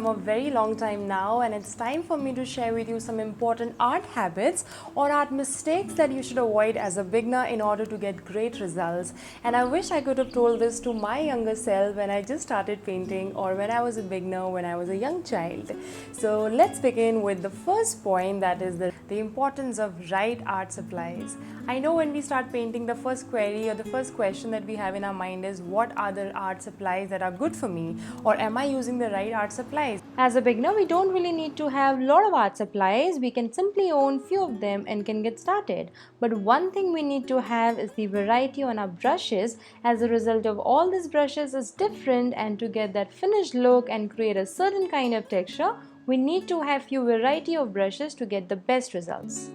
from a very long time now, and it's time for me to share with you some important art habits or art mistakes that you should avoid as a beginner in order to get great results. And I wish I could have told this to my younger self when I just started painting or when I was a beginner, when I was a young child. So let's begin with the first point, that is the importance of right art supplies. I know when we start painting, the first query or the first question that we have in our mind is, what are the art supplies that are good for me, or am I using the right art supplies? As a beginner, we don't really need to have a lot of art supplies. We can simply own few of them and can get started. But one thing we need to have is the variety on our brushes, as a result of all these brushes is different, and to get that finished look and create a certain kind of texture, we need to have few variety of brushes to get the best results.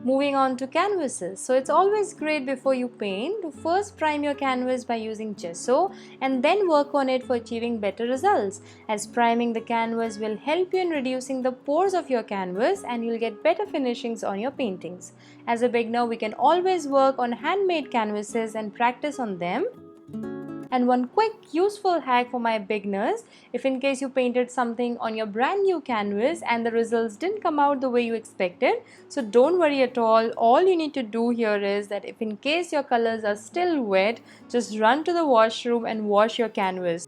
Moving on to canvases. So it's always great before you paint to first prime your canvas by using gesso and then work on it for achieving better results, as priming the canvas will help you in reducing the pores of your canvas and you'll get better finishings on your paintings. As a beginner, we can always work on handmade canvases and practice on them. And one quick useful hack for my beginners, if in case you painted something on your brand new canvas and the results didn't come out the way you expected, so don't worry at all. All you need to do here is that if in case your colors are still wet, just run to the washroom and wash your canvas.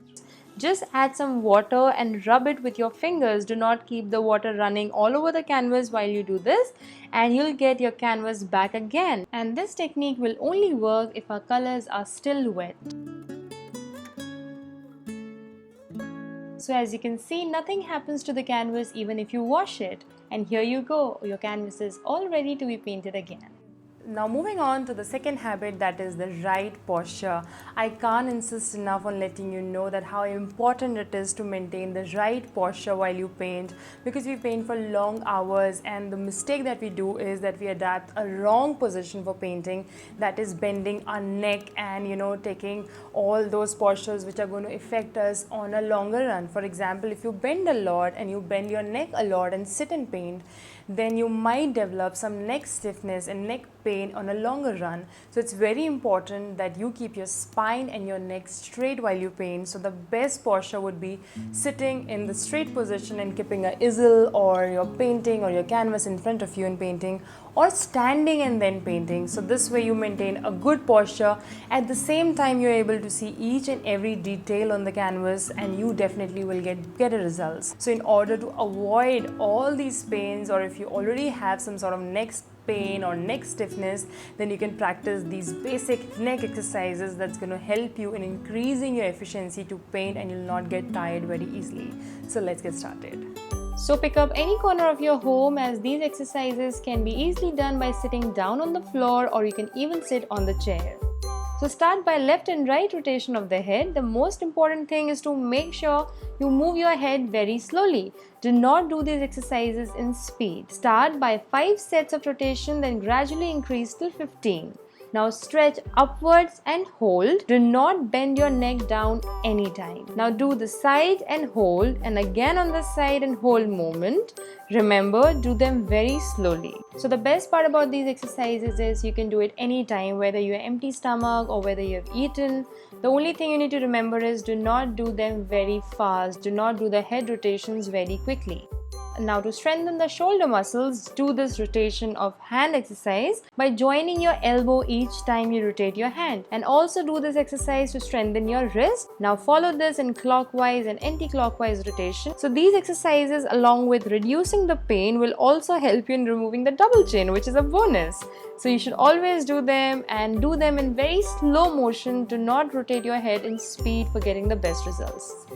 Just add some water and rub it with your fingers. Do not keep the water running all over the canvas while you do this, and you'll get your canvas back again. And this technique will only work if our colors are still wet. So as you can see, nothing happens to the canvas even if you wash it. And here you go, your canvas is all ready to be painted again. Now moving on to the second habit, that is the right posture. I can't insist enough on letting you know that how important it is to maintain the right posture while you paint, because we paint for long hours and the mistake that we do is that we adapt a wrong position for painting, that is bending our neck and taking all those postures which are going to affect us on a longer run. For example, if you bend a lot and you bend your neck a lot and sit and paint, then you might develop some neck stiffness and neck pain on a longer run. So it's very important that you keep your spine and your neck straight while you paint. So the best posture would be sitting in the straight position and keeping an easel or your painting or your canvas in front of you in painting, or standing and then painting. So this way you maintain a good posture. At the same time, you're able to see each and every detail on the canvas and you definitely will get better results. So in order to avoid all these pains, or if you already have some sort of neck pain or neck stiffness, then you can practice these basic neck exercises that's going to help you in increasing your efficiency to paint, and you'll not get tired very easily. So let's get started. So pick up any corner of your home, as these exercises can be easily done by sitting down on the floor, or you can even sit on the chair. So start by left and right rotation of the head. The most important thing is to make sure you move your head very slowly. Do not do these exercises in speed. Start by 5 sets of rotation, then gradually increase till 15. Now stretch upwards and hold. Do not bend your neck down anytime. Now do the side and hold, and again on the side and hold movement. Remember, do them very slowly. So the best part about these exercises is you can do it anytime, whether you're empty stomach or whether you have eaten. The only thing you need to remember is do not do them very fast. Do not do the head rotations very quickly. Now to strengthen the shoulder muscles, do this rotation of hand exercise by joining your elbow each time you rotate your hand, and also do this exercise to strengthen your wrist. Now follow this in clockwise and anti-clockwise rotation. So these exercises, along with reducing the pain, will also help you in removing the double chin, which is a bonus. So you should always do them, and do them in very slow motion. Do not rotate your head in speed for getting the best results.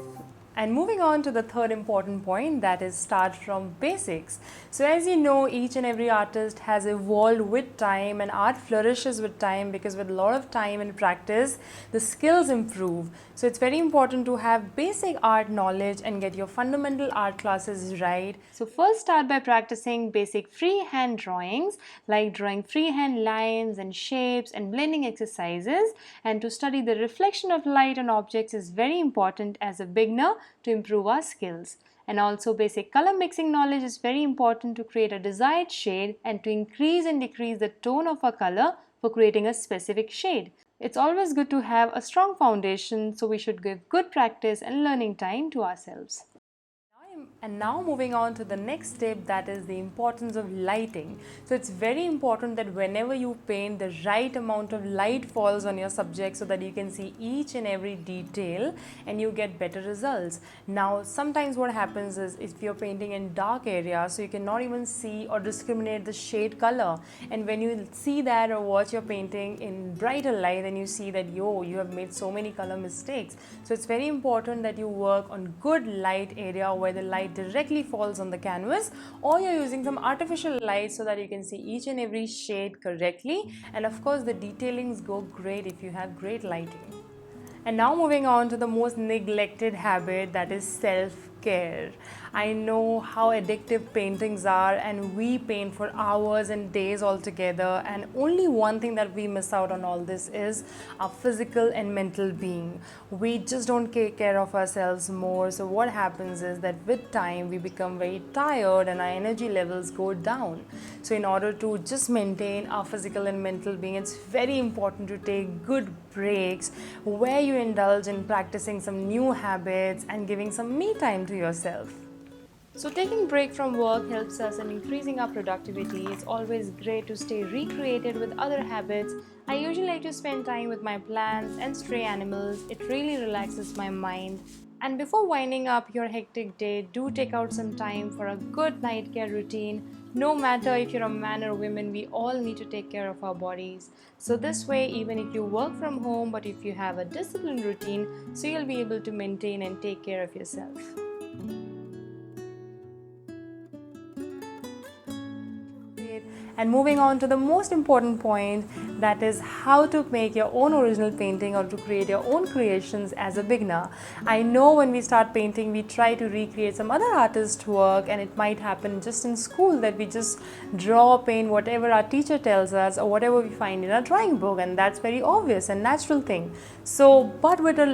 And moving on to the third important point, that is start from basics. So as you know, each and every artist has evolved with time, and art flourishes with time, because with a lot of time and practice, the skills improve. So it's very important to have basic art knowledge and get your fundamental art classes right. So first start by practicing basic freehand drawings, like drawing freehand lines and shapes and blending exercises. And to study the reflection of light on objects is very important as a beginner to improve our skills. And also basic color mixing knowledge is very important to create a desired shade and to increase and decrease the tone of a color for creating a specific shade. It's always good to have a strong foundation, so we should give good practice and learning time to ourselves. And now moving on to the next step, that is the importance of lighting. So it's very important that whenever you paint, the right amount of light falls on your subject so that you can see each and every detail and you get better results. Now sometimes what happens is if you're painting in dark areas, so you cannot even see or discriminate the shade color, and when you see that or watch your painting in brighter light, then you see that you have made so many color mistakes. So it's very important that you work on good light area where the light directly falls on the canvas, or you're using some artificial light so that you can see each and every shade correctly. And of course the detailings go great if you have great lighting. And now moving on to the most neglected habit, that is self-care. I know how addictive paintings are, and we paint for hours and days altogether, and only one thing that we miss out on all this is our physical and mental being. We just don't take care of ourselves more, so what happens is that with time we become very tired and our energy levels go down. So in order to just maintain our physical and mental being, it's very important to take good breaks where you indulge in practicing some new habits and giving some me time to yourself. So taking break from work helps us in increasing our productivity. It's always great to stay recreated with other habits. I usually like to spend time with my plants and stray animals. It really relaxes my mind. And before winding up your hectic day, do take out some time for a good night care routine. No matter if you're a man or woman, we all need to take care of our bodies. So this way, even if you work from home, but if you have a disciplined routine, so you'll be able to maintain and take care of yourself. And moving on to the most important point, that is how to make your own original painting or to create your own creations as a beginner. I know when we start painting, we try to recreate some other artist's work, and it might happen just in school that we just draw, paint whatever our teacher tells us or whatever we find in a drawing book, and that's very obvious and natural thing. So, but with a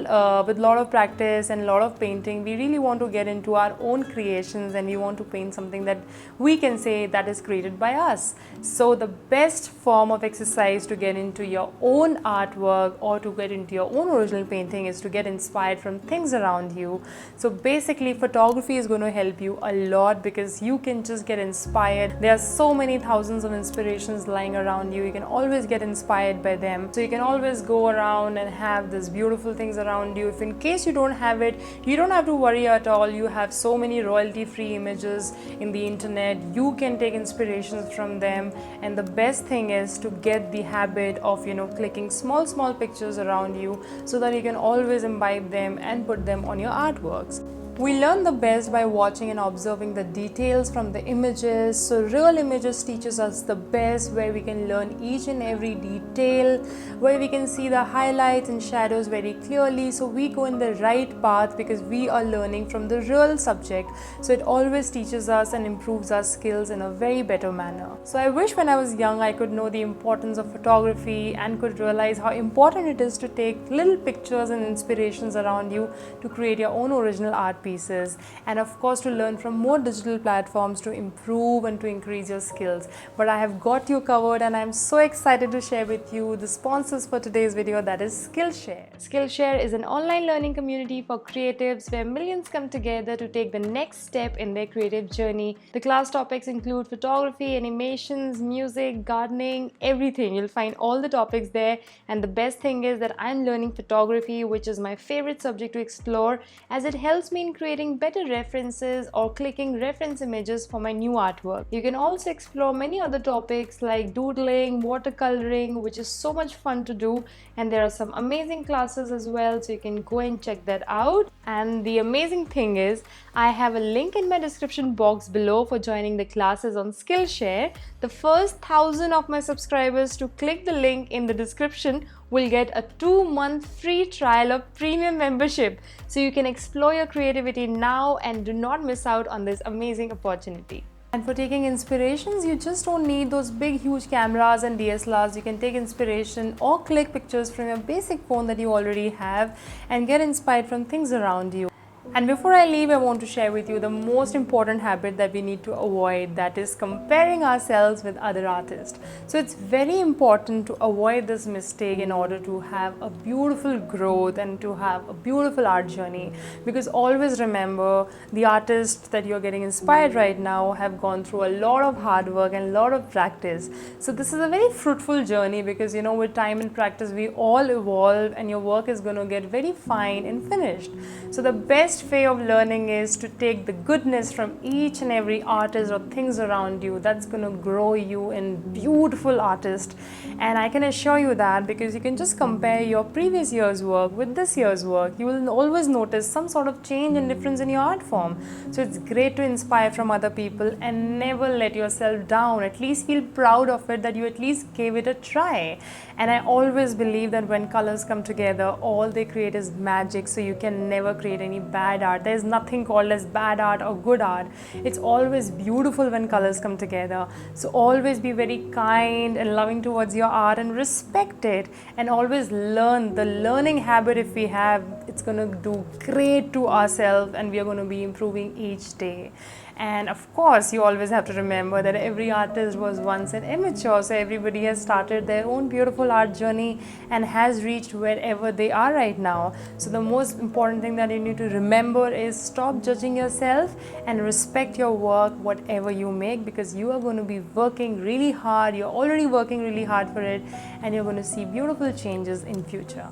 lot of practice and a lot of painting, we really want to get into our own creations, and we want to paint something that we can say that is created by us. So the best form of exercise to get into your own artwork or to get into your own original painting is to get inspired from things around you. So basically photography is going to help you a lot, because you can just get inspired. There are so many thousands of inspirations lying around you. You can always get inspired by them. So you can always go around and have these beautiful things around you. If in case you don't have it, you don't have to worry at all. You have so many royalty-free images in the internet. You can take inspirations from them. And the best thing is to get the habit of clicking small pictures around you so that you can always imbibe them and put them on your artworks. We learn the best by watching and observing the details from the images. So real images teaches us the best, where we can learn each and every detail, where we can see the highlights and shadows very clearly. So we go in the right path because we are learning from the real subject. So it always teaches us and improves our skills in a very better manner. So I wish when I was young I could know the importance of photography and could realize how important it is to take little pictures and inspirations around you to create your own original art pieces, and of course to learn from more digital platforms to improve and to increase your skills. But I have got you covered, and I'm so excited to share with you the sponsors for today's video, that is Skillshare. Skillshare is an online learning community for creatives where millions come together to take the next step in their creative journey. The class topics include photography, animations, music, gardening, everything. You'll find all the topics there, and the best thing is that I'm learning photography, which is my favorite subject to explore, as it helps me in creating better references or clicking reference images for my new artwork. You can also explore many other topics like doodling, watercoloring, which is so much fun to do, and there are some amazing classes as well, so you can go and check that out. And the amazing thing is, I have a link in my description box below for joining the classes on Skillshare. The first 1,000 of my subscribers to click the link in the description will get a 2-month free trial of premium membership. So you can explore your creativity now and do not miss out on this amazing opportunity. And for taking inspirations, you just don't need those big huge cameras and DSLRs. You can take inspiration or click pictures from your basic phone that you already have and get inspired from things around you. And before I leave, I want to share with you the most important habit that we need to avoid, that is comparing ourselves with other artists. So it's very important to avoid this mistake in order to have a beautiful growth and to have a beautiful art journey, because always remember, the artists that you're getting inspired right now have gone through a lot of hard work and a lot of practice. So this is a very fruitful journey, because you know, with time and practice we all evolve and your work is going to get very fine and finished. So the best way of learning is to take the goodness from each and every artist or things around you. That's going to grow you in beautiful artist. And I can assure you that, because you can just compare your previous year's work with this year's work, you will always notice some sort of change and difference in your art form. So it's great to inspire from other people and never let yourself down. At least feel proud of it, that you at least gave it a try. And I always believe that when colors come together, all they create is magic. So you can never create any bad art. There's nothing called as bad art or good art. It's always beautiful when colors come together. So always be very kind and loving towards your art and respect it, and always learn. The learning habit, if we have, it's going to do great to ourselves, and we are going to be improving each day. And of course, you always have to remember that every artist was once an amateur, so everybody has started their own beautiful art journey and has reached wherever they are right now. So the most important thing that you need to remember is stop judging yourself and respect your work, whatever you make, because you are going to be working really hard. You're already working really hard for it, and you're going to see beautiful changes in future.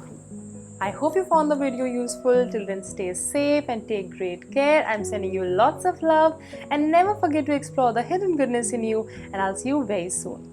I hope you found the video useful. Till then, stay safe and take great care. I'm sending you lots of love, and never forget to explore the hidden goodness in you, and I'll see you very soon.